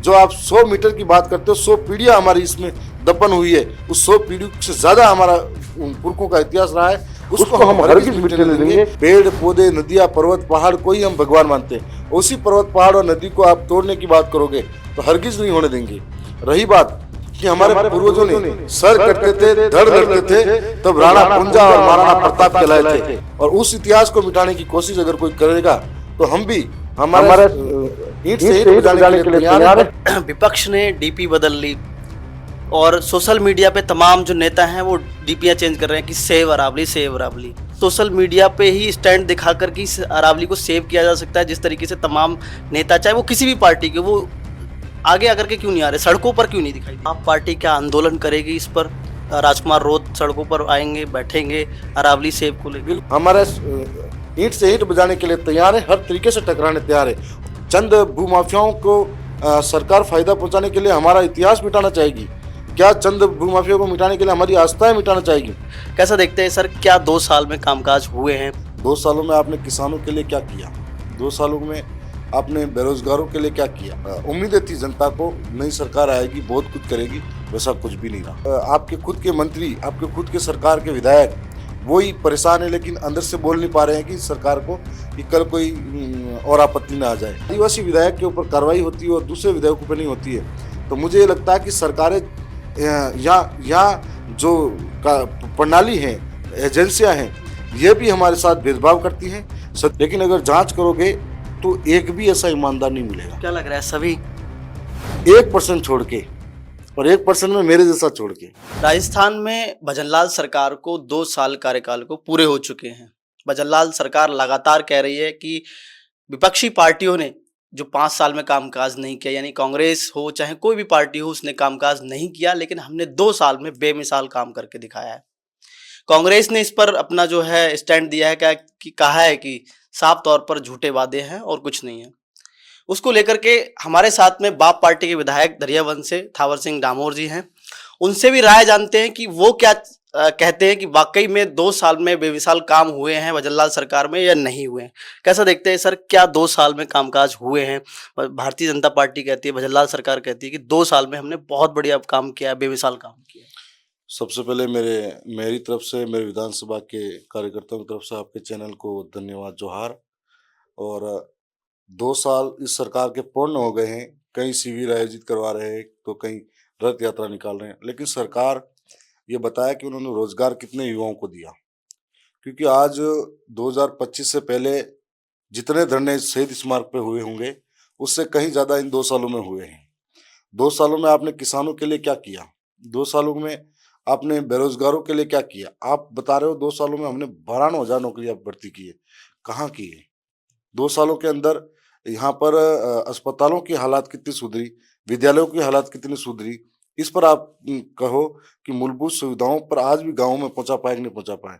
जो आप 100 मीटर की बात करते हो, 100 पीढ़ियां हमारी इसमें दफन हुई है। उस 100 पीढ़ियों से ज्यादा हमारा पुरखों का इतिहास रहा है, उसको हम हरगिज मिटने नहीं देंगे। पेड़ पौधे, नदियां, पर्वत पहाड़ को ही हम भगवान मानते हैं। उसी पर्वत पहाड़ और नदी को आप तोड़ने की बात करोगे तो हरगिज नहीं होने देंगे। रही बात कि हमारे पूर्वजों ने सर कटते थे, धड़ लड़ते थे, तब राणा कुंजा और महाराणा प्रताप कहलाए थे। और उस इतिहास को मिटाने की कोशिश अगर कोई करेगा तो हम भी हमारा ईंट से ईंट बजाने के लिए तैयार है। विपक्ष ने डीपी बदल ली और सोशल मीडिया पे तमाम जो नेता हैं वो डीपीयां चेंज कर रहे हैं कि save Aravalli, save Aravalli. Social media पे ही स्टैंड दिखा कर कि अरावली को सेव किया जा सकता है। जिस तरीके से तमाम नेता, चाहे वो किसी भी पार्टी के, वो आगे आकर के क्यों नहीं आ रहे, सड़कों पर क्यों नहीं दिखाई? आप पार्टी क्या आंदोलन करेगी इस पर? राजकुमार रोत सड़कों पर आएंगे, बैठेंगे अरावली सेव को लेकर? हमारा ईंट से ईंट बजाने के लिए तैयार है, हर तरीके से टकराने तैयार है। चंद भूमाफियाओं को सरकार फायदा पहुंचाने के लिए हमारा इतिहास मिटाना चाहेगी क्या? चंद भूमाफियाओं को मिटाने के लिए हमारी आस्थाएं मिटाना चाहेगी? कैसा देखते हैं सर, क्या 2 साल में कामकाज हुए हैं? 2 सालों में आपने किसानों के लिए क्या किया? 2 सालों में आपने बेरोजगारों के लिए क्या किया? उम्मीदें थी जनता को, नई सरकार आएगी, बहुत कुछ करेगी, वैसा कुछ भी नहीं रहा। आपके खुद के मंत्री, आपके खुद के सरकार के विधायक वही परेशान है, लेकिन अंदर से बोल नहीं पा रहे हैं कि सरकार को कि कल कोई और आपत्ति ना आ जाए। आदिवासी विधायक के ऊपर कार्रवाई होती है और दूसरे विधायकों पर नहीं होती है। तो मुझे ये लगता है कि सरकारें यहाँ जो प्रणाली है, एजेंसियां हैं, ये भी हमारे साथ भेदभाव करती हैं। लेकिन अगर जांच करोगे तो एक भी ऐसा ईमानदार नहीं मिलेगा। क्या लग रहा है सभी 1% छोड़ के, और 1% में मेरे जैसा छोड़ के। राजस्थान में भजनलाल सरकार को 2 साल कार्यकाल को पूरे हो चुके हैं। भजनलाल सरकार लगातार कह रही है कि विपक्षी पार्टियों ने जो 5 साल में कामकाज नहीं किया, यानी कांग्रेस हो चाहे कोई भी पार्टी हो, उसने कामकाज नहीं किया, लेकिन हमने 2 साल में बेमिसाल काम करके दिखाया है। कांग्रेस ने इस पर अपना जो है स्टैंड दिया है, क्या कि कहा है कि साफ तौर पर झूठे वादे हैं और कुछ नहीं है। उसको लेकर के हमारे साथ में बाप पार्टी के विधायक दरियावंश से थावर सिंह डामोर जी हैं। उनसे भी राय जानते हैं कि वो क्या कहते हैं कि वाकई में 2 साल में बेमिसाल काम हुए हैं भजनलाल सरकार में या नहीं हुए हैं। कैसा देखते हैं सर, क्या 2 साल में कामकाज हुए हैं? भारतीय जनता पार्टी कहती है, भजनलाल सरकार कहती है कि 2 साल में हमने बहुत बढ़िया काम किया, बेमिसाल काम किया। सबसे पहले मेरी तरफ से, मेरे विधानसभा के कार्यकर्ताओं की तरफ से आपके चैनल को धन्यवाद, जोहार। और 2 साल इस सरकार के पूर्ण हो गए हैं। कई शिविर आयोजित करवा रहे हैं, तो कई रथ यात्रा निकाल रहे हैं, लेकिन सरकार ये बताया कि उन्होंने रोजगार कितने युवाओं को दिया। क्योंकि आज 2025 से पहले जितने धरने शहीद स्मारक पे हुए होंगे, उससे कहीं ज्यादा इन 2 सालों में हुए हैं। 2 सालों में आपने किसानों के लिए क्या किया? 2 सालों में आपने बेरोजगारों के लिए क्या किया? आप बता रहे हो 2 सालों में हमने 92,000 नौकरियां भर्ती की है, कहाँ की है? 2 सालों के अंदर यहाँ पर अस्पतालों की हालात कितनी सुधरी, विद्यालयों की हालात कितनी सुधरी, इस पर आप कहो कि मूलभूत सुविधाओं पर आज भी गाँव में पहुंचा पाए कि नहीं पहुंचा पाए?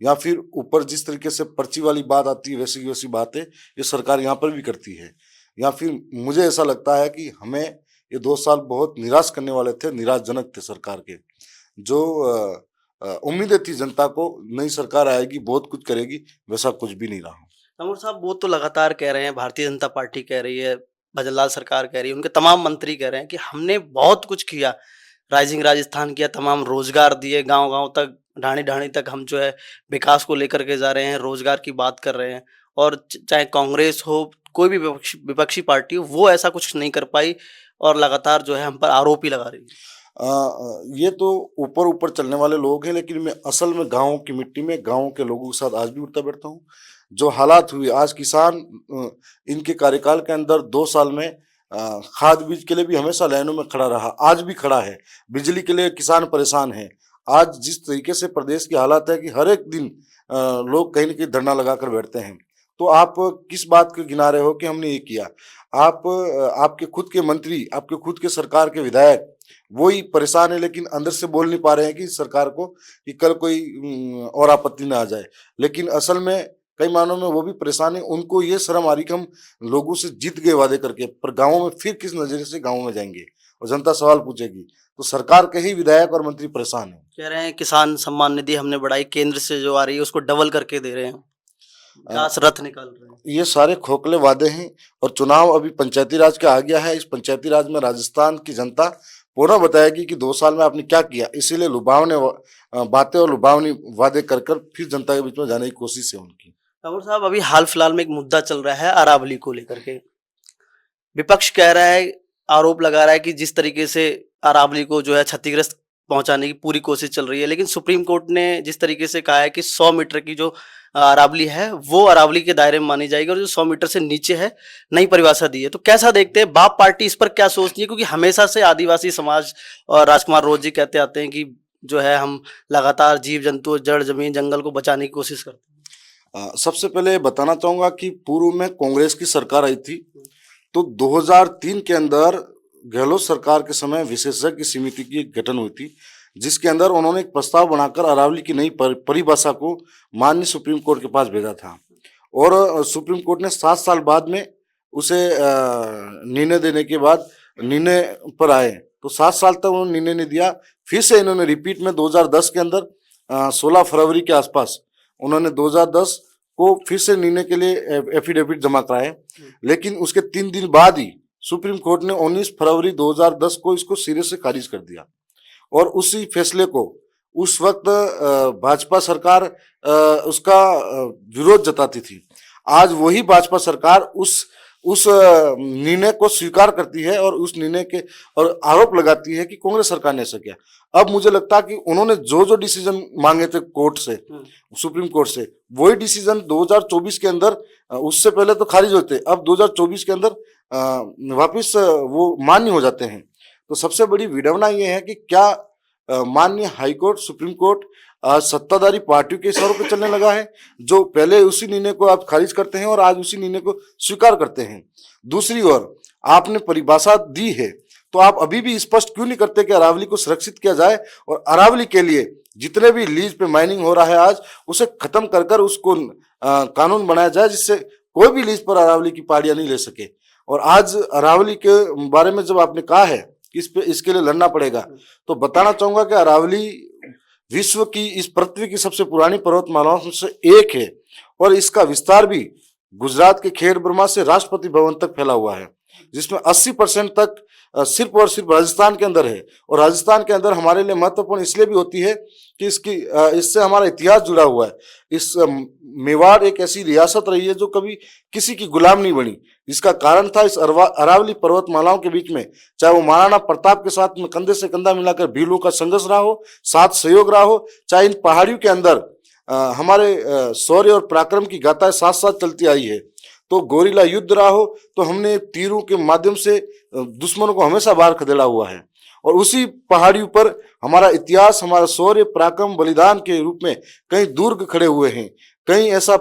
या फिर ऊपर जिस तरीके से पर्ची वाली बात आती है, वैसी की वैसी बातें ये सरकार यहाँ पर भी करती है। या फिर मुझे ऐसा लगता है कि हमें ये 2 साल बहुत निराश करने वाले थे, निराशजनक थे सरकार के। जो उम्मीदें थी जनता को, नई सरकार आएगी, बहुत कुछ करेगी, वैसा कुछ भी नहीं रहा। तमोर साहब, वो तो लगातार कह रहे हैं, भारतीय जनता पार्टी कह रही है, भजनलाल सरकार कह रही है, उनके तमाम मंत्री कह रहे हैं कि हमने बहुत कुछ किया, राइजिंग राजस्थान किया, तमाम रोजगार दिए, गांव-गांव तक, ढाणी-ढाणी तक हम जो है विकास को लेकर के जा रहे हैं, रोजगार की बात कर रहे हैं। और चाहे कांग्रेस हो, कोई भी विपक्षी पार्टी हो, वो ऐसा कुछ नहीं कर पाई और लगातार जो है हम पर आरोप ही लगा रही है। ये तो ऊपर ऊपर चलने वाले लोग हैं, लेकिन मैं असल में गाँव की मिट्टी में, गाँव के लोगों के साथ आज भी उठता बैठता हूँ। जो हालात हुए आज, किसान इनके कार्यकाल के अंदर 2 साल में खाद बीज के लिए भी हमेशा लाइनों में खड़ा रहा, आज भी खड़ा है। बिजली के लिए किसान परेशान है। आज जिस तरीके से प्रदेश की हालात है कि हर एक दिन लोग कहीं न कहीं धरना लगाकर बैठते हैं, तो आप किस बात को गिना रहे हो कि हमने ये किया? आपके खुद के मंत्री, आपके खुद के सरकार के विधायक वही परेशान है, लेकिन अंदर से बोल नहीं पा रहे हैं कि सरकार को कि कल कोई और आपत्ति ना आ जाए। लेकिन असल में कई मायनों में वो भी परेशान है। उनको ये शर्म आ रही कि हम लोगों से जीत गए वादे करके, पर गाँवों में फिर किस नजरिए से गाँव में जाएंगे और जनता सवाल पूछेगी। तो सरकार के ही विधायक और मंत्री परेशान है। कह रहे हैं किसान सम्मान निधि हमने बढ़ाई, केंद्र से जो आ रही है उसको डबल करके दे रहे हैं। विकास रथ निकाल रहे हैं। ये सारे खोखले वादे हैं और चुनाव अभी पंचायती राज का आ गया है। इस पंचायती राज में राजस्थान की जनता पूरा बताएगी कि 2 साल में आपने क्या किया। इसीलिए लुभावने बातें और लुभावनी वादे कर कर फिर जनता के बीच में जाने की कोशिश है उनकी। राहुल साहब, अभी हाल फिलहाल में एक मुद्दा चल रहा है अरावली को लेकर के। विपक्ष कह रहा है, आरोप लगा रहा है कि जिस तरीके से अरावली को जो है क्षतिग्रस्त पहुंचाने की पूरी कोशिश चल रही है, लेकिन सुप्रीम कोर्ट ने जिस तरीके से कहा है कि 100 मीटर की जो अरावली है वो अरावली के दायरे में मानी जाएगी और जो 100 मीटर से नीचे है नई परिभाषा दी है। तो कैसा देखते हैं, बाप पार्टी इस पर क्या सोचती है? क्योंकि हमेशा से आदिवासी समाज और राजकुमार रोज जी कहते आते हैं कि जो है हम लगातार जीव जंतु, जड़ जमीन, जंगल को बचाने की कोशिश करते हैं। सबसे पहले बताना चाहूंगा कि पूर्व में कांग्रेस की सरकार आई थी, तो 2003 के अंदर गहलोत सरकार के समय विशेषज्ञ समिति की गठन हुई थी, जिसके अंदर उन्होंने एक प्रस्ताव बनाकर अरावली की नई परिभाषा को माननीय सुप्रीम कोर्ट के पास भेजा था और सुप्रीम कोर्ट ने 7 साल बाद में उसे निर्णय देने के बाद निर्णय पर आए। तो 7 साल तक उन्होंने निर्णय नहीं दिया। फिर से इन्होंने रिपीट में 2010 के अंदर 16 फरवरी के आसपास उन्होंने 2010 को फिर से निर्णय के लिए एफिडेविट जमा कराए, लेकिन उसके 3 दिन बाद ही सुप्रीम कोर्ट ने 19 फरवरी 2010 को इसको सिरे से खारिज कर दिया और उसी फैसले को उस वक्त भाजपा सरकार उसका विरोध जताती थी। आज वही भाजपा सरकार उस निर्णय को स्वीकार करती है और उस निर्णय के और आरोप लगाती है कि कांग्रेस सरकार ने ऐसा किया। अब मुझे लगता है कि उन्होंने जो डिसीजन मांगे थे कोर्ट से, सुप्रीम कोर्ट से, वही डिसीजन 2024 के अंदर, उससे पहले तो खारिज होते, अब 2024 के अंदर वापिस वो मान्य हो जाते हैं। तो सबसे बड़ी विडंबना ये है कि क्या माननीय हाईकोर्ट, सुप्रीम कोर्ट आज सत्ताधारी पार्टियों के इशारों पर चलने लगा है, जो पहले उसी निर्णय को आप खारिज करते हैं और आज उसी निर्णय को स्वीकार करते हैं। दूसरी ओर आपने परिभाषा दी है, तो आप अभी भी स्पष्ट क्यों नहीं करते कि अरावली को सुरक्षित किया जाए और अरावली के लिए जितने भी लीज पे माइनिंग हो रहा है आज उसे खत्म कर कर उसको कानून बनाया जाए, जिससे कोई भी लीज पर अरावली की पहाड़ियां नहीं ले सके। और आज अरावली के बारे में जब आपने कहा है कि इसके लिए लड़ना पड़ेगा, तो बताना चाहूंगा कि अरावली विश्व की, इस पृथ्वी की सबसे पुरानी पर्वतमालाओं में से एक है और इसका विस्तार भी गुजरात के खेड़ ब्रह्मा से राष्ट्रपति भवन तक फैला हुआ है, जिसमें 80% तक सिर्फ और सिर्फ राजस्थान के अंदर है। और राजस्थान के अंदर हमारे लिए महत्वपूर्ण इसलिए भी होती है कि इससे हमारा इतिहास जुड़ा हुआ है। इस मेवाड़ एक ऐसी रियासत रही है जो कभी किसी की गुलाम नहीं बनी, जिसका कारण था इस अरावली पर्वतमालाओं के बीच में, चाहे वो महाराणा प्रताप के साथ में कंधे से कंधा मिलाकर भीलों का संघर्ष रहा हो, साथ सहयोग रहा हो, चाहे इन पहाड़ियों के अंदर हमारे शौर्य और पराक्रम की गाथाएं साथ साथ चलती आई है, तो गोरिल्ला युद्ध रहा हो, तो हमने तीरों के माध्यम से दुश्मनों को हमेशा बाहर खदेड़ा हुआ है। और उसी पहाड़ियों पर हमारा इतिहास, हमारा शौर्य, पराक्रम, बलिदान के रूप में कई दुर्ग खड़े हुए हैं, कई ऐसा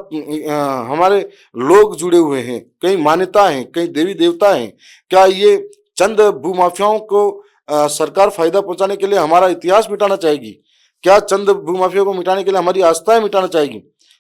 हमारे लोग जुड़े हुए हैं, कई मान्यता हैं, कई देवी देवता हैं। क्या ये चंद भूमाफियाओं को सरकार फायदा पहुंचाने के लिए हमारा इतिहास मिटाना चाहेगी? क्या चंद भूमाफियाओं को मिटाने के लिए हमारी आस्थाएं मिटाना चाहेगी?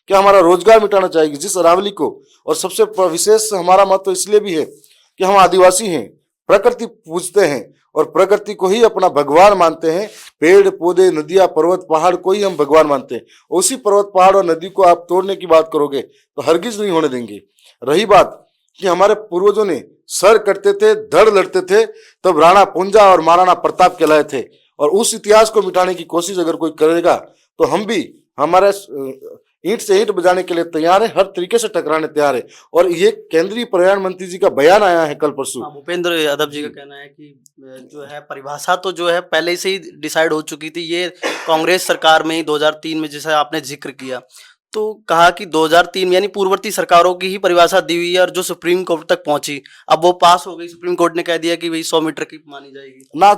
क्या हमारा रोजगार मिटाना चाहेगी? जिस अरावली को, और सबसे विशेष हमारा मत तो इसलिए भी है कि हम आदिवासी हैं, प्रकृति पूजते हैं और प्रकृति को ही अपना भगवान मानते हैं। पेड़ पौधे, नदियां, पर्वत पहाड़ को ही हम भगवान मानते हैं। उसी पर्वत पहाड़ और नदी को आप तोड़ने की बात करोगे तो हरगिज नहीं होने देंगे। रही बात कि हमारे पूर्वजों ने सर कटते थे, धड़ लड़ते थे, तब राणा पुंजा और महाराणा प्रताप कहलाए थे, और उस इतिहास को मिटाने की कोशिश अगर कोई करेगा तो हम भी हमारे ईंट से ईंट बजाने के लिए तैयार है, हर तरीके से टकराने तैयार है। और ये केंद्रीय पर्यावरण मंत्री जी का बयान आया है कल परसों। भूपेंद्र यादव जी का कहना है कि जो है परिभाषा तो जो है पहले से ही डिसाइड हो चुकी थी, ये कांग्रेस सरकार में ही 2003 में, जैसा आपने जिक्र किया, तो कहा कि 2003 यानी पूर्ववर्ती सरकारों की ही परिभाषा दी हुई है और जो सुप्रीम कोर्ट तक पहुंची, अब वो पास हो गई। सुप्रीम कोर्ट ने कह दिया कि भाई 100 मीटर की मानी जाएगी ना।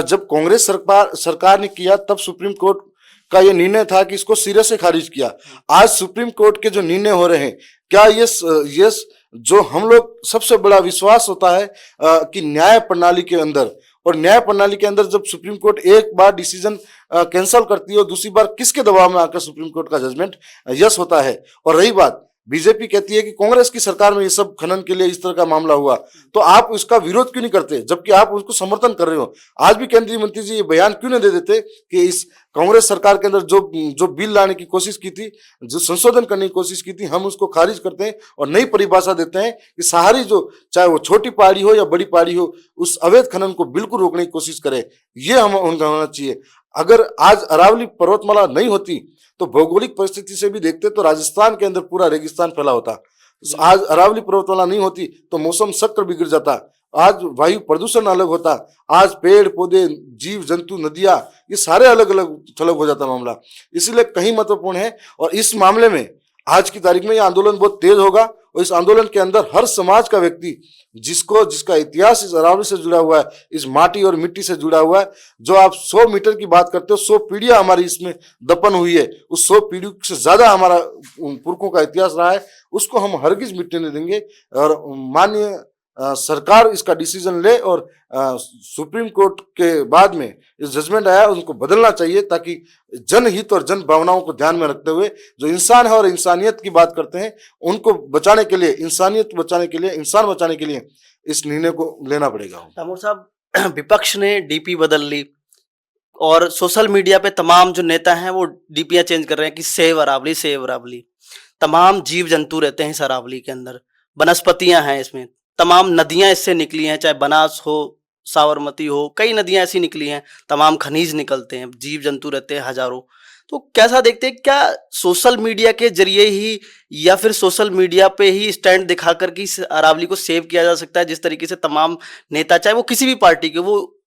जब कांग्रेस सरकार ने किया तब सुप्रीम कोर्ट का ये निर्णय था कि इसको सिरे से खारिज किया। आज सुप्रीम कोर्ट के जो निर्णय हो रहे हैं, क्या ये जो हम लोग सबसे बड़ा विश्वास होता है कि न्याय प्रणाली के अंदर, और न्याय प्रणाली के अंदर जब सुप्रीम कोर्ट एक बार डिसीजन कैंसिल करती है और दूसरी बार किसके दबाव में आकर सुप्रीम कोर्ट का जजमेंट यस होता है। और रही बात बीजेपी कहती है कि कांग्रेस की सरकार में ये सब खनन के लिए इस तरह का मामला हुआ, तो आप उसका विरोध क्यों नहीं करते, जबकि आप उसको समर्थन कर रहे हो। आज भी केंद्रीय मंत्री जी ये बयान क्यों नहीं दे देते कि इस कांग्रेस सरकार के अंदर जो बिल लाने की कोशिश की थी, जो संशोधन करने की कोशिश की थी, हम उसको खारिज करते हैं और नई परिभाषा देते हैं कि सारी जो, चाहे वो छोटी पहाड़ी हो या बड़ी पहाड़ी हो, उस अवैध खनन को बिल्कुल रोकने की कोशिश करें। ये हम उनका होना चाहिए। अगर आज अरावली पर्वतमाला नहीं होती तो भौगोलिक परिस्थिति से भी देखते तो राजस्थान के अंदर पूरा रेगिस्तान फैला होता। आज अरावली पर्वतमाला नहीं होती तो मौसम चक्र बिगड़ जाता, आज वायु प्रदूषण अलग होता, आज पेड़ पौधे, जीव जंतु, नदियां, ये सारे अलग अलग थलग हो जाता मामला। इसीलिए कहीं महत्वपूर्ण है और इस मामले में आज की तारीख में यह आंदोलन बहुत तेज होगा और इस आंदोलन के अंदर हर समाज का व्यक्ति जिसका इतिहास इस अरावली से जुड़ा हुआ है, इस माटी और मिट्टी से जुड़ा हुआ है, जो आप 100 मीटर की बात करते हो, 100 पीढ़ियां हमारी इसमें दफन हुई है, उस 100 पीढ़ियों से ज्यादा हमारा पुरखों का इतिहास रहा है, उसको हम हरगिज मिटने नहीं देंगे। और माननीय सरकार इसका डिसीजन ले और सुप्रीम कोर्ट के बाद में इस जजमेंट आया उनको बदलना चाहिए, ताकि जनहित और जन भावनाओं को ध्यान में रखते हुए जो इंसान है और इंसानियत की बात करते हैं उनको बचाने के लिए, इंसानियत बचाने के लिए, इंसान बचाने के लिए इस निर्णय को लेना पड़ेगा। तैमूर साहब, विपक्ष ने डीपी बदल ली और सोशल मीडिया पे तमाम जो नेता हैं वो डीपियां चेंज कर रहे हैं कि सेव अरावली, सेव अरावली। तमाम जीव जंतु रहते हैं इस अरावली के अंदर, वनस्पतियां हैं इसमें, तमाम नदियां इससे निकली हैं, चाहे बनास हो, साबरमती हो, कई नदियां ऐसी निकली हैं, तमाम खनिज निकलते हैं, जीव जंतु रहते हैं हजारों। तो कैसा देखते हैं, क्या सोशल मीडिया के जरिए ही या फिर सोशल मीडिया पे ही स्टैंड दिखा कर के इस अरावली को सेव किया जा सकता है, जिस तरीके से तमाम नेता, चाहे वो किसी भी पार्टी के, वो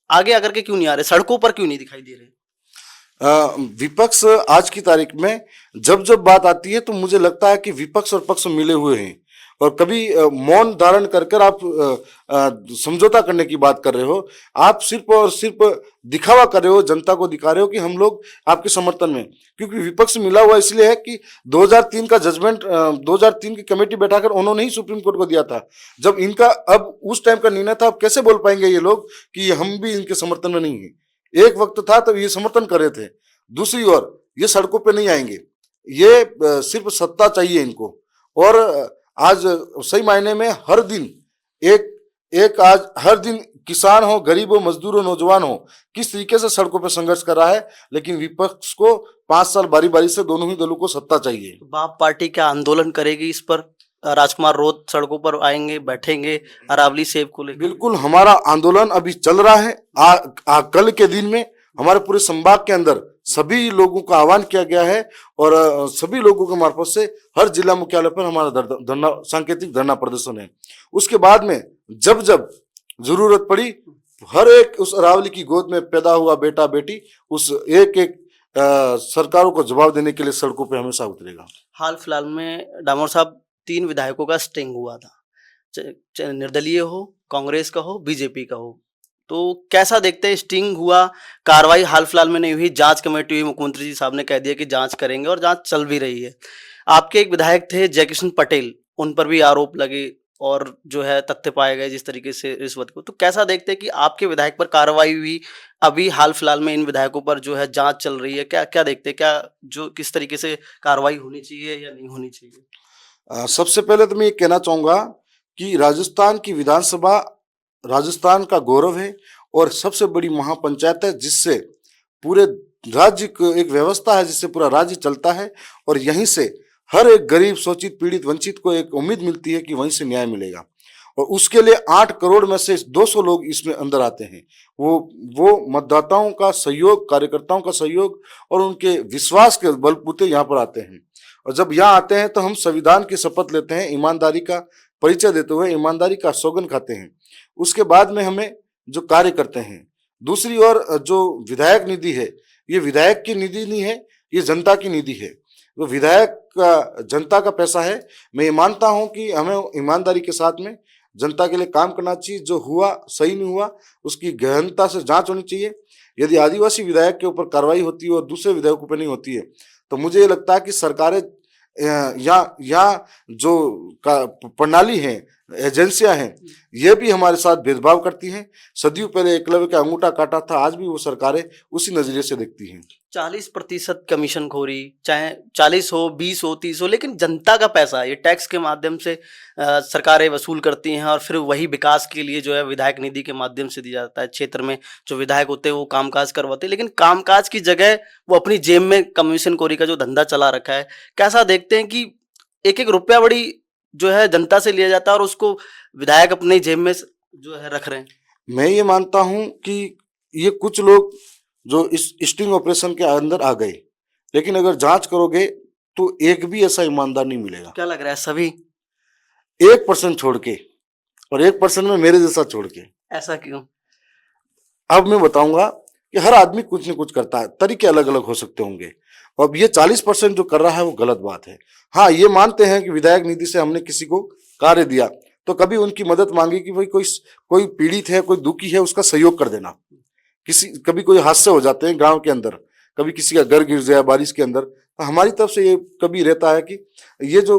आगे आकर के क्यों नहीं आ रहे, सड़कों पर क्यों नहीं दिखाई दे रहे? विपक्ष आज की तारीख में जब जब बात आती है तो मुझे लगता है कि विपक्ष और पक्ष मिले हुए हैं और कभी मौन धारण कर कर आप समझौता करने की बात कर रहे हो। आप सिर्फ और सिर्फ दिखावा कर रहे हो, जनता को दिखा रहे हो कि हम लोग आपके समर्थन में, क्योंकि विपक्ष मिला हुआ इसलिए है कि 2003 का जजमेंट, 2003 की कमेटी बैठाकर उन्होंने ही सुप्रीम कोर्ट को दिया था। जब इनका अब उस टाइम का निर्णय था, अब कैसे बोल पाएंगे ये लोग कि हम भी इनके समर्थन में नहीं है। एक वक्त था तब ये समर्थन कर रहे थे, दूसरी ओर ये सड़कों पे नहीं आएंगे, ये सिर्फ सत्ता चाहिए इनको। और आज सही मायने में हर दिन आज हर दिन किसान हो, गरीब हो, मजदूर हो, नौजवान हो, किस तरीके से सड़कों पे संघर्ष कर रहा है, लेकिन विपक्ष को 5 साल बारी बारी से दोनों ही दलों को सत्ता चाहिए। बाप पार्टी क्या आंदोलन करेगी इस पर? राजकुमार रोज सड़कों पर आएंगे, बैठेंगे अरावली सेब को लेकर? बिल्कुल, हमारा आंदोलन अभी चल रहा है। कल के दिन में हमारे पूरे संभाग के अंदर सभी लोगों का आह्वान किया गया है और सभी लोगों के मार्फत से हर जिला मुख्यालय पर हमारा सांकेतिक धरना प्रदर्शन है। उसके बाद में जब जब जरूरत पड़ी, हर एक उस अरावली की गोद में पैदा हुआ बेटा बेटी उस एक एक सरकारों को जवाब देने के लिए सड़कों पे हमेशा उतरेगा। हाल फिलहाल में डामोर साहब 3 विधायकों का स्टिंग हुआ था, निर्दलीय हो, कांग्रेस का हो, बीजेपी का हो, तो कैसा देखते हैं? स्टिंग हुआ, कार्रवाई हाल फिलहाल में नहीं हुई, जांच कमेटी हुई, मुख्यमंत्री जी साहब ने कह दिया कि जांच करेंगे और जांच चल भी रही है। आपके एक विधायक थे जयकिशन पटेल, उन पर भी आरोप लगे और जो है तथ्य पाए गए जिस तरीके से रिश्वत को, तो कैसा देखते हैं कि आपके विधायक पर कार्रवाई हुई, अभी हाल फिलहाल में इन विधायकों पर जो है जांच चल रही है, क्या क्या देखते हैं, क्या जो किस तरीके से कार्रवाई होनी चाहिए या नहीं होनी चाहिए? सबसे पहले तो मैं ये कहना चाहूंगा कि राजस्थान की विधानसभा राजस्थान का गौरव है और सबसे बड़ी महापंचायत है, जिससे पूरे राज्य को एक व्यवस्था है, जिससे पूरा राज्य चलता है और यहीं से हर एक गरीब, शोषित, पीड़ित, वंचित को एक उम्मीद मिलती है कि वहीं से न्याय मिलेगा। और उसके लिए 8 करोड़ में से 200 लोग इसमें अंदर आते हैं। वो मतदाताओं का सहयोग, कार्यकर्ताओं का सहयोग और उनके विश्वास के बलबूते यहाँ पर आते हैं। और जब यहाँ आते हैं तो हम संविधान की शपथ लेते हैं, ईमानदारी का परिचय देते हुए ईमानदारी का सौगंध खाते हैं। उसके बाद में हमें जो कार्य करते हैं। दूसरी ओर जो विधायक निधि है, ये विधायक की निधि नहीं है, ये जनता की निधि है। तो विधायक का जनता का पैसा है। मैं ये मानता हूं कि हमें ईमानदारी के साथ में जनता के लिए काम करना चाहिए। जो हुआ सही नहीं हुआ उसकी गहनता से जांच होनी चाहिए। यदि आदिवासी विधायक के ऊपर कार्रवाई होती है और दूसरे विधायकों पर नहीं होती है तो मुझे ये लगता है कि सरकारें या जो प्रणाली है एजेंसियां हैं, ये भी हमारे साथ भेदभाव करती हैं। सदियों पहले एकलव्य का अंगूठा काटा था, आज भी वो सरकारें उसी नजरिए से देखती हैं। 40% कमीशन खोरी, चाहे 40 हो, 20 हो, 30 हो, लेकिन जनता का पैसा ये टैक्स के माध्यम से सरकारें वसूल करती हैं और फिर वही विकास के लिए जो है विधायक निधि के माध्यम से दिया जाता है। क्षेत्र में जो विधायक होते हैं वो कामकाज करवाते हैं, लेकिन कामकाज की जगह वो अपनी जेब में कमीशन खोरी का जो धंधा चला रखा है। कैसा देखते हैं कि एक एक रुपया बड़ी जो है जनता से लिया जाता है और उसको विधायक अपनी जेब में जो है रख रहे हैं। मैं ये मानता हूं कि ये कुछ लोग जो इस स्टिंग ऑपरेशन के अंदर आ गए, लेकिन अगर जांच करोगे तो एक भी ऐसा ईमानदार नहीं मिलेगा। क्या लग रहा है सभी? 1% छोड़ के, और 1% में मेरे जैसा छोड़ के। ऐसा क्यों? अब मैं बताऊंगा कि हर आदमी कुछ न कुछ करता है, तरीके अलग अलग हो सकते होंगे। अब ये 40% जो कर रहा है वो गलत बात है। हाँ, ये मानते हैं कि विधायक निधि से हमने किसी को कार्य दिया तो कभी उनकी मदद मांगी कि भाई कोई पीड़ित है, कोई दुखी है, उसका सहयोग कर देना। कभी कोई हादसे हो जाते हैं गांव के अंदर, कभी किसी का घर गिर जाए बारिश के अंदर, तो हमारी तरफ से ये कभी रहता है कि ये जो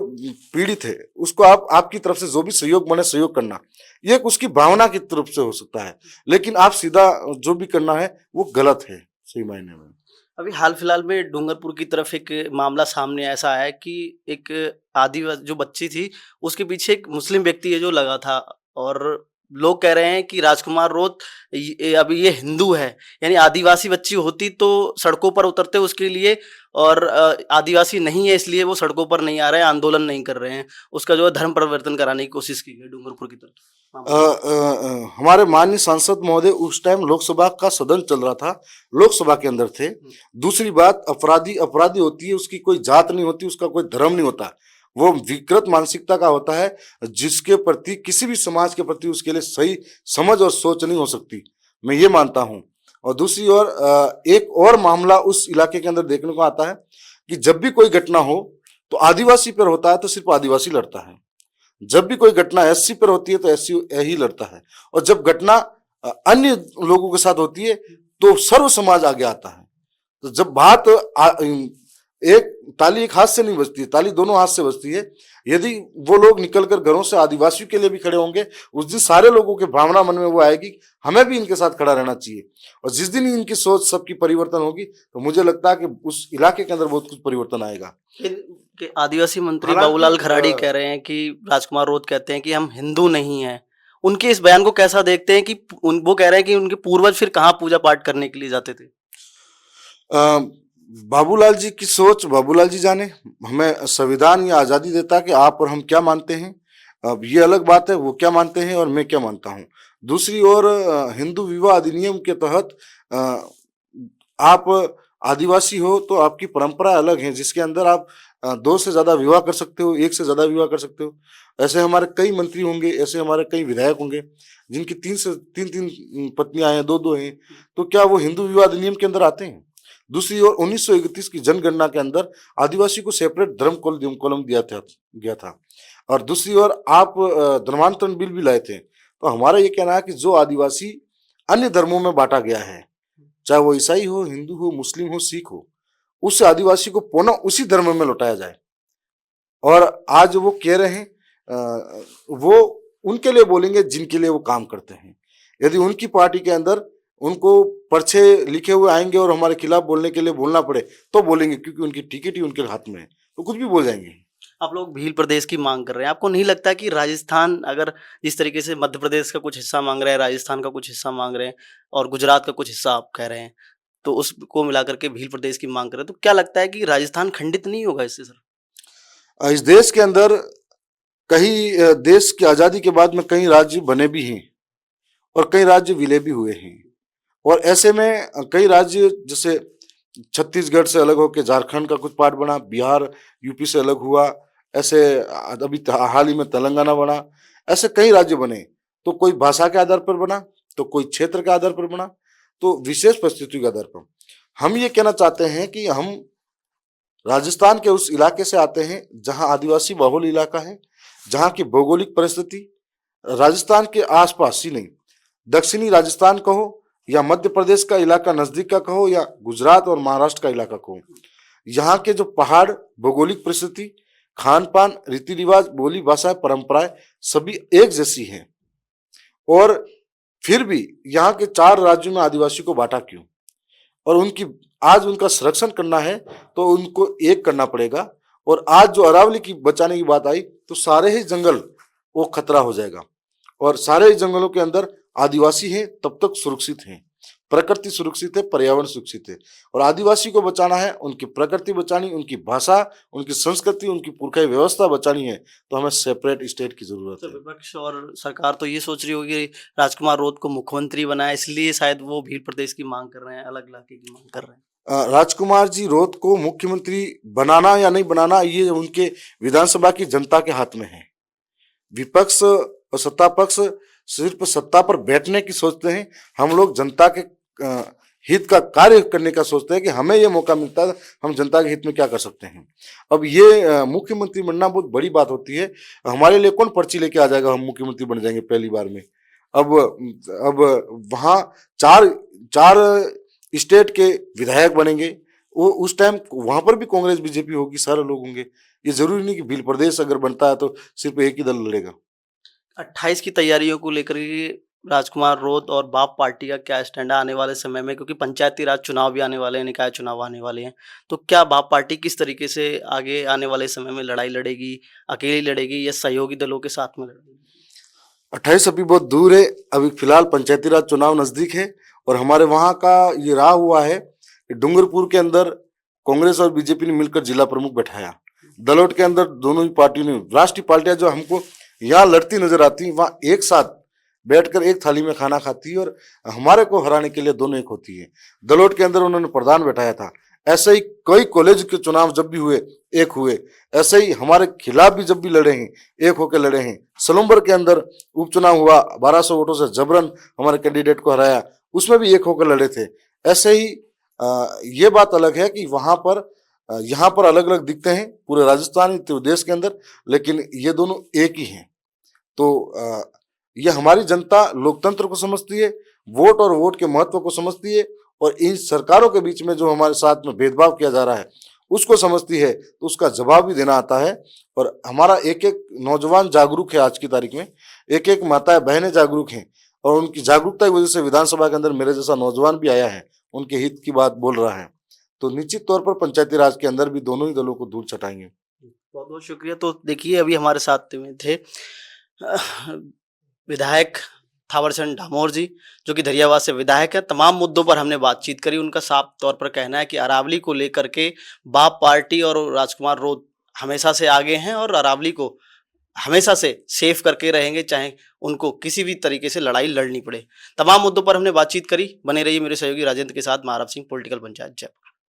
पीड़ित है उसको आपकी तरफ से जो भी सहयोग बने सहयोग करना, ये उसकी भावना की तरफ से हो सकता है, लेकिन आप सीधा जो भी करना है वो गलत है सही मायने में। अभी हाल फिलहाल में डूंगरपुर की तरफ एक मामला सामने ऐसा आया कि एक आदिवासी जो बच्ची थी उसके पीछे एक मुस्लिम व्यक्ति है जो लगा था, और लोग कह रहे हैं कि राजकुमार रोत अभी ये हिंदू है, यानी आदिवासी बच्ची होती तो सड़कों पर उतरते उसके लिए, और आदिवासी नहीं है इसलिए वो सड़कों पर नहीं आ रहे हैं, आंदोलन नहीं कर रहे हैं। उसका जो है धर्म परिवर्तन कराने की कोशिश की गई डूंगरपुर की तरफ। हमारे माननीय सांसद महोदय उस टाइम लोकसभा का सदन चल रहा था, लोकसभा के अंदर थे। दूसरी बात, अपराधी होती है, उसकी कोई जात नहीं होती, उसका कोई धर्म नहीं होता, वो विकृत मानसिकता का होता है, जिसके प्रति किसी भी समाज के प्रति उसके लिए सही समझ और सोच नहीं हो सकती, मैं ये मानता हूँ। और दूसरी ओर एक और मामला उस इलाके के अंदर देखने को आता है कि जब भी कोई घटना हो तो आदिवासी पर होता है तो सिर्फ आदिवासी लड़ता है, जब भी कोई घटना एससी पर होती है तो एससी ही लड़ता है, और जब घटना अन्य लोगों के साथ होती है तो सर्व समाज आगे आता है। तो जब बात एक ताली एक हाथ से नहीं बजती, ताली दोनों हाथ से बजती है। यदि वो लोग निकलकर घरों से आदिवासियों के लिए भी खड़े होंगे, उस दिन सारे लोगों के भावना मन में वो आएगी हमें भी इनके साथ खड़ा रहना चाहिए, और जिस दिन इनकी सोच सबकी परिवर्तन होगी तो मुझे लगता है कि उस इलाके के अंदर बहुत कुछ परिवर्तन आएगा। कि आदिवासी मंत्री बाबूलाल खराड़ी कह रहे हैं कि राजकुमार रोत कहते हैं कि हम हिंदू नहीं हैं, उनके इस बयान को कैसा देखते हैं कि वो कह रहे हैं कि उनके पूर्वज फिर कहाँ पूजा पाठ करने के लिए जाते थे? बाबूलाल जी की सोच बाबूलाल जी जाने, हमें संविधान ये आज़ादी देता है कि आप और हम क्या मानते हैं। अब ये अलग बात है वो क्या मानते हैं और मैं क्या मानता हूँ। दूसरी ओर हिंदू विवाह अधिनियम के तहत आप आदिवासी हो तो आपकी परंपरा अलग है, जिसके अंदर आप 2 से ज़्यादा विवाह कर सकते हो, 1 से ज़्यादा विवाह कर सकते हो। ऐसे हमारे कई मंत्री होंगे, ऐसे हमारे कई विधायक होंगे जिनकी 3 पत्नियां हैं, 2-2 हैं, तो क्या वो हिंदू विवाह अधिनियम के अंदर आते हैं? दूसरी ओर 1931 की जनगणना के अंदर आदिवासी को सेपरेट धर्म कॉलम गया था, और दूसरी ओर आप धर्मांतरण बिल भी लाए थे। तो हमारा ये कहना है कि जो आदिवासी अन्य धर्मों में बांटा गया है, चाहे वो ईसाई हो, हिंदू हो, मुस्लिम हो, सिख हो, उस आदिवासी को पुनः उसी धर्म में लौटाया जाए। और आज वो कह रहे हैं वो उनके लिए बोलेंगे जिनके लिए वो काम करते हैं। यदि उनकी पार्टी के अंदर उनको पर्चे लिखे हुए आएंगे और हमारे खिलाफ बोलने के लिए बोलना पड़े तो बोलेंगे, क्योंकि उनकी टिकट ही उनके हाथ में है, तो कुछ भी बोल जाएंगे। आप लोग भील प्रदेश की मांग कर रहे हैं, आपको नहीं लगता कि राजस्थान अगर जिस तरीके से मध्य प्रदेश का कुछ हिस्सा मांग रहे हैं, राजस्थान का कुछ हिस्सा मांग रहे हैं और गुजरात का कुछ हिस्सा आप कह रहे हैं, तो उसको मिलाकर के भील प्रदेश की मांग कर रहे हैं, तो क्या लगता है कि राजस्थान खंडित नहीं होगा इससे सर? इस देश के अंदर कई देश की आज़ादी के बाद में कई राज्य बने भी हैं और कई राज्य विलय भी हुए हैं, और ऐसे में कई राज्य जैसे छत्तीसगढ़ से अलग होकर झारखंड का कुछ पार्ट बना, बिहार यूपी से अलग हुआ, ऐसे अभी हाल ही में तेलंगाना बना, ऐसे कई राज्य बने। तो कोई भाषा के आधार पर बना, तो कोई क्षेत्र के आधार पर बना, तो विशेष परिस्थिति के आधार पर। हम ये कहना चाहते हैं कि हम राजस्थान के उस इलाके से आते हैं जहां आदिवासी बहुल इलाका है, जहां की भौगोलिक परिस्थिति राजस्थान के आसपास ही नहीं, दक्षिणी राजस्थान कहो या मध्य प्रदेश का इलाका नजदीक का कहो या गुजरात और महाराष्ट्र का इलाका कहो, यहाँ के जो पहाड़, भौगोलिक परिस्थिति, खान पान, रीति रिवाज, बोली भाषाएं, परंपराएं सभी एक जैसी हैं। और फिर भी यहाँ के 4 राज्यों में आदिवासी को बांटा क्यों? और उनकी आज उनका संरक्षण करना है तो उनको एक करना पड़ेगा। और आज जो अरावली की बचाने की बात आई तो सारे ही जंगल वो खतरा हो जाएगा। और सारे ही जंगलों के अंदर आदिवासी हैं तब तक सुरक्षित हैं। प्रकृति सुरक्षित है, पर्यावरण सुरक्षित है। और आदिवासी को बचाना है, उनकी प्रकृति बचानी, उनकी भाषा, उनकी संस्कृति, उनकी पुरखाई व्यवस्था बचानी है तो हमें सेपरेट स्टेट की जरूरत तो है। विपक्ष और सरकार तो ये सोच रही होगी राजकुमार रोत को मुख्यमंत्री बनाया, इसलिए शायद वो भील प्रदेश की मांग कर रहे हैं, अलग इलाके की मांग कर रहे हैं। राजकुमार जी रोत को मुख्यमंत्री बनाना या नहीं बनाना ये उनके विधानसभा की जनता के हाथ में है। विपक्ष और सत्ता पक्ष सिर्फ सत्ता पर बैठने की सोचते हैं। हम लोग जनता के हित का कार्य करने का सोचते हैं कि हमें ये मौका मिलता है, हम जनता के हित में क्या कर सकते हैं। अब ये मुख्यमंत्री बनना बहुत बड़ी बात होती है। हमारे लिए कौन पर्ची लेके आ जाएगा, हम मुख्यमंत्री बन जाएंगे पहली बार में। अब वहाँ चार स्टेट के विधायक बनेंगे, वो उस टाइम वहां पर भी कांग्रेस बीजेपी होगी, सारे लोग होंगे। ये जरूरी नहीं कि भील प्रदेश अगर बनता है तो सिर्फ एक ही दल लड़ेगा। 28 की तैयारियों को लेकर के राजकुमार रोत और बाप पार्टी का क्या स्टैंड है आने वाले समय में, क्योंकि पंचायती राज चुनाव भी आने वाले हैं, निकाय चुनाव आने वाले हैं, तो क्या बाप पार्टी किस तरीके से आगे आने वाले समय में लड़ाई लड़ेगी, अकेली लड़ेगी या सहयोगी दलों के साथ में लड़ेगी? 28 अभी बहुत दूर है। अभी फिलहाल पंचायती राज चुनाव नजदीक है और हमारे वहाँ का ये रहा हुआ है कि डूंगरपुर के अंदर कांग्रेस और बीजेपी ने मिलकर जिला प्रमुख बैठाया। दलोट के अंदर दोनों ही पार्टियों ने, राष्ट्रीय पार्टियां जो हमको यहाँ लड़ती नजर आती, वहाँ एक साथ बैठकर एक थाली में खाना खाती है और हमारे को हराने के लिए दोनों एक होती है। दलोट के अंदर उन्होंने प्रधान बैठाया था। ऐसे ही कई कॉलेज के चुनाव जब भी हुए एक हुए, ऐसे ही हमारे खिलाफ भी जब भी लड़े हैं एक होकर लड़े हैं। सलुम्बर के अंदर उपचुनाव हुआ, 1200 वोटों से जबरन हमारे कैंडिडेट को हराया, उसमें भी एक होकर लड़े थे। ऐसे ही ये बात अलग है कि वहां पर यहाँ पर अलग अलग दिखते हैं पूरे राजस्थान देश के अंदर, लेकिन ये दोनों एक ही हैं। तो ये हमारी जनता लोकतंत्र को समझती है, वोट और वोट के महत्व को समझती है, और इन सरकारों के बीच में जो हमारे साथ में भेदभाव किया जा रहा है उसको समझती है, तो उसका जवाब भी देना आता है। और हमारा एक एक नौजवान जागरूक है, आज की तारीख में एक एक माताएं बहनें जागरूक हैं, और उनकी जागरूकता की वजह से विधानसभा के अंदर मेरे जैसा नौजवान भी आया है, उनके हित की बात बोल रहा है। तो निश्चित तौर पर पंचायती राज के अंदर भी दोनों ही दलों को दूर चटाएंगे। बहुत बहुत शुक्रिया। तो देखिए, अभी हमारे साथ में थे विधायक थावरचंद डामोर जी, जो कि धरियावाद से विधायक है। तमाम मुद्दों पर हमने बातचीत करी। उनका साफ तौर पर कहना है कि अरावली को लेकर के बाप पार्टी और राजकुमार रोत हमेशा से आगे हैं और अरावली को हमेशा से सेफ करके रहेंगे, चाहे उनको किसी भी तरीके से लड़ाई लड़नी पड़े। तमाम मुद्दों पर हमने बातचीत करी। बने रहिए मेरे सहयोगी राजेंद्र के साथ। महाराव सिंह, पॉलिटिकल पंचायत, जयपुर।